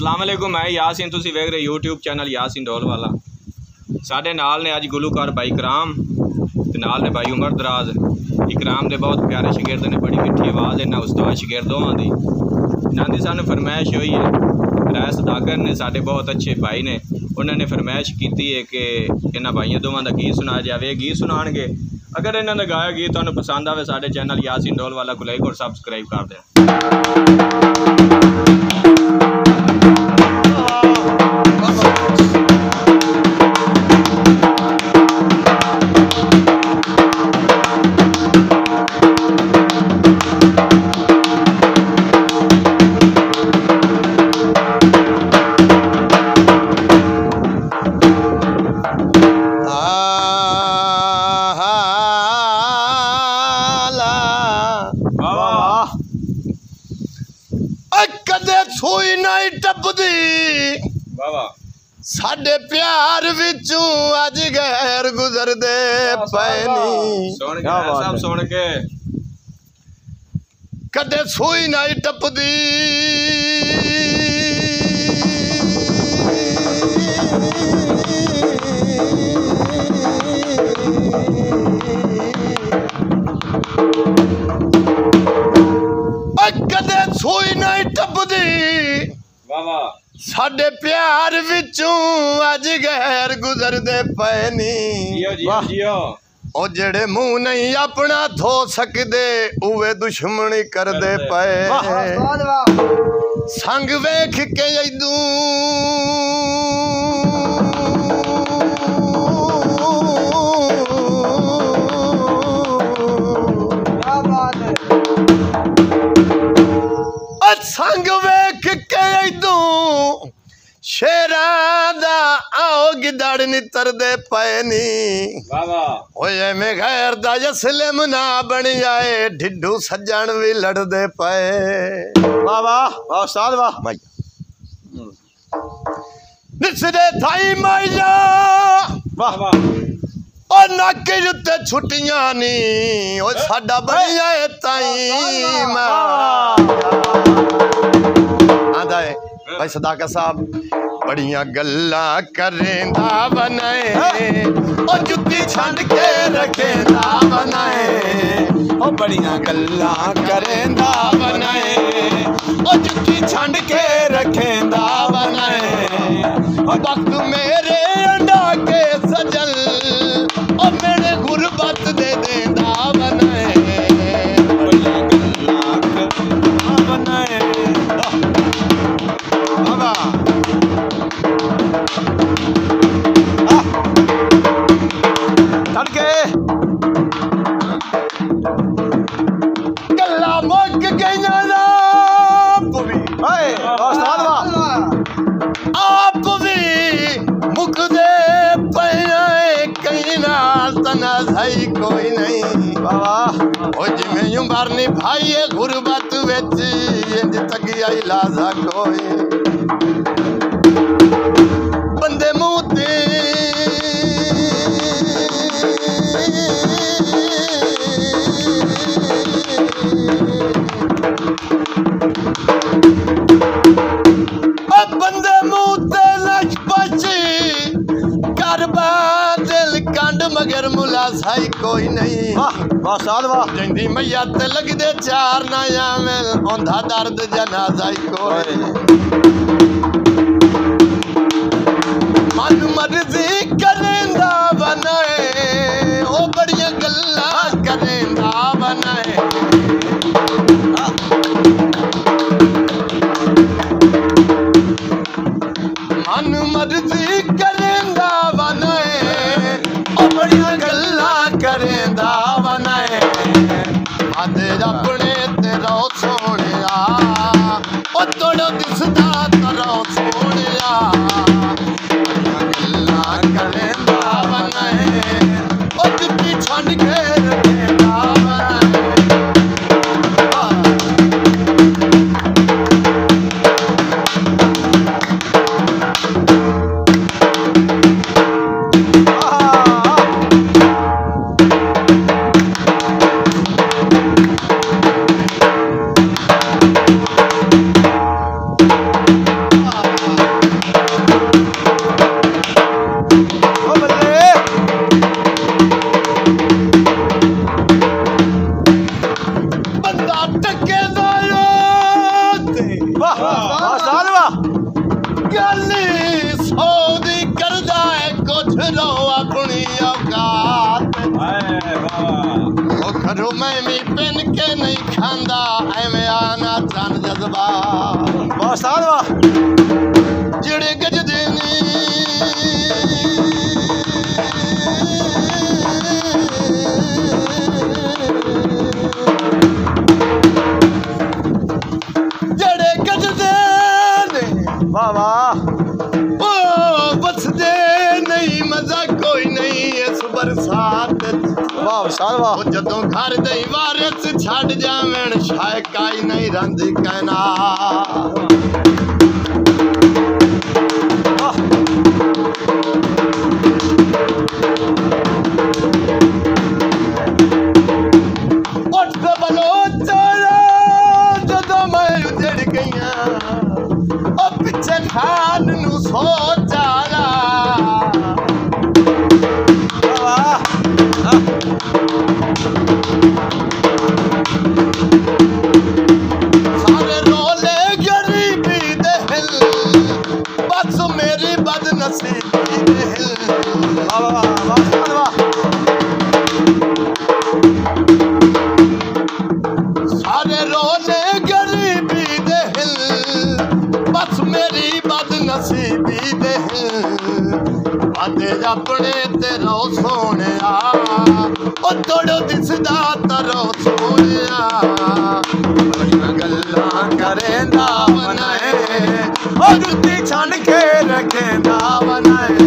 अस्सलामुअलैकुम, मैं यासीन, तुसी वेख रहे यूट्यूब चैनल यासीन ढोल वाला। साढ़े नाल ने अज गुलूकार भाई इकराम ते नाल ने भाई उमर दराज। इकराम दे बहुत प्यारे शगिर्द ने, बड़ी मिठी आवाज़ है ना उस्ताद शगिर्द दोवां दी। इन्हां दी सानू फरमाइश हुई है, राय सदाकर ने साढ़े बहुत अच्छे भाई ने, उन्होंने फरमाइश की है कि इन्हां भाइयों दोवां दा गीत सुनाया जाए। गीत सुनाणगे, अगर इन्हां दा गाया गीत तुहानू पसंद आवे साढ़े चैनल यासीन ढोल वाला को लाइक और सब्सक्राइब कर दें। कदे छुई नहीं टपदी साडे प्यार विचों अज गैर गुजरदे पैनी। सुन के कदे छुई नहीं टपदी कदे छुई नहीं टपदी साडे प्यार विचों अज गैर गुजरदे पैनी। ओ जेड़े मुंह नहीं अपना धो सकदे उवे दुश्मनी करदे पे। संग वेख के इदू संग वेख के इदू शेरां दा आओ गिदड़ नितरदे पैनी। ओए में गैर दा यसलम ना बन जाए ढिड्डू सज्जन भी लड़दे पे। वाह वाह वाह उस्ताद वाह माइया निसरे थाई माइया वाह वाह और नाके उत्ते छुट्टियां नी ओ साडा बढ़िया है ताई आंदा है भाई सदाकत साहब। बड़िया गल्ला करेंदा बनाए ओ जुत्ती छंड के रखेंदा बनाए। ओ बड़िया गल्ला करेंदा बनाए ओ जुत्ती छंड के रखेंदा बनाए। ओ वक्त मेरे अंडा के सजल ओ मेरे गुरबत दे देंदा बनाए। बड़िया गल्ला करेंदा बनाए गल्ला मुक गई आप भी मुकदे पे कहीं नाल तना सही कोई नहीं। ओ जिमें उमर निभाई है गुरबत विच इंज तगिया इलाजा कोई बंदे मुंह ते बंदे मुंह ते लच पची करबा दिल कंड मगर मुला साई कोई नहीं। वाह साध वाह जिंदी मैया ते लगदे चार ना आवें औंधा दर्द जनाजा कोई। मन मर्जी करेंदा बनाए ओ बड़िया गल्ला करेंदा बनाए। मन मर्जी करेंदा बनाए ओ बड़िया गल्ला करेंदा बनाए। आदे अपने तेरा सोनिया ओ तोड़ा दिसदा तेरा सोनिया। साल वाह गली सौदी करदा है कुछ रो अपनी औकात घरों में भी पिन के नहीं खांदा एवें आना चन जज्बा वाह साल वाह जेड़े गजदे ने जेड़े गजदे ने वाह वाह ओ बसदे नहीं मजा कोई नहीं इस बरसात वाह साल वाह जदों घर दे वारिस छड़ जावण शायद काई नहीं रंदी कहना उठ के बलो चलो जदों मैं उजड़ गईया ओ पिछे खान नू सो जाला सारे रोले गरीबी दे हिल बस मेरी बदनसीबी दे हिल सारे रोले गरीबी दे हिल बस मेरी बदनसीबी दे हिल आदे अपने तेरो सोने ओ तोड़ो दिसदा तरो सोने गल्ला करे ना बनाए और जुत्ती छन के रखे ना बनाए